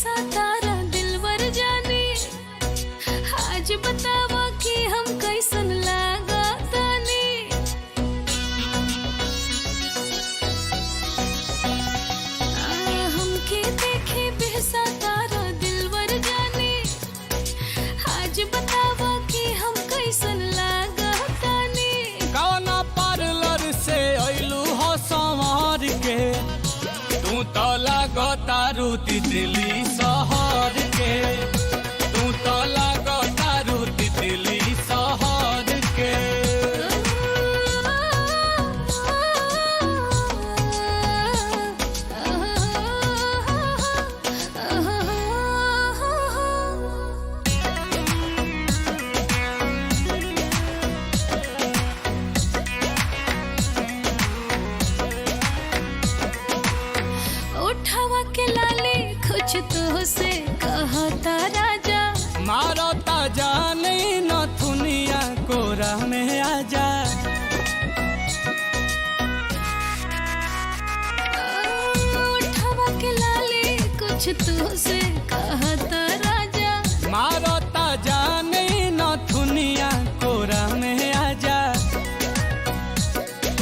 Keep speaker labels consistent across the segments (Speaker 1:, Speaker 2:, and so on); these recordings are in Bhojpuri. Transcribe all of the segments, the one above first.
Speaker 1: बेसा तारा दिलवर जाने, आज बतावा कि हम कैसन लागा तानी। हमके देखे बेसा तारा दिलवर जाने, आज बतावा कि हम कैसन लागा तानी।
Speaker 2: कौना पार्लर से अइलू हो संवार के, तू तो लागो तारू तितली शहर के, तू तो लागो तारू तितली शहर के।
Speaker 1: उठावा के लाली कुछ तो से कहता राजा,
Speaker 2: मारता जाने न दुनिया कोरा में आजा।
Speaker 1: उठावा के लाली कुछ तो से कहता राजा,
Speaker 2: मारता जाने न दुनिया कोरा में आजा।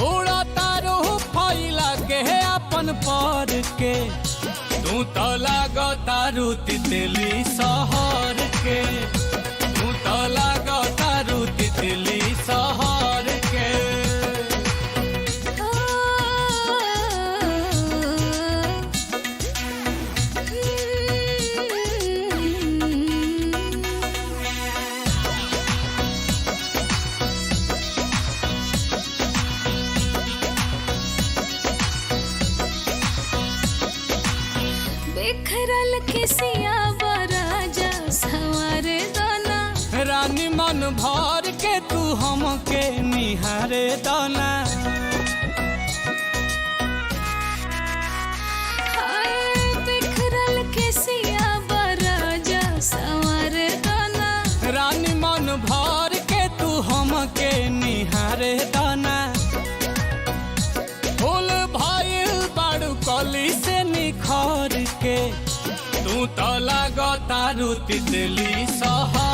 Speaker 2: उड़ता रूह फैला के अपन पर के, तू तो लागो तारू तितली शहर के, तू तो लागो तारू तितली शहर के।
Speaker 1: बिखरल किसिया बराजा सवारे दाना,
Speaker 2: रानी मन भर के तू हमके निहारे दाना।
Speaker 1: बिखरल किसिया बराजा सवारे दाना,
Speaker 2: रानी मन भर के तू हमके निहारे दाना। फूल भइल बाड़ू कली से निखर के, तू तो लागो तारू तितली शहर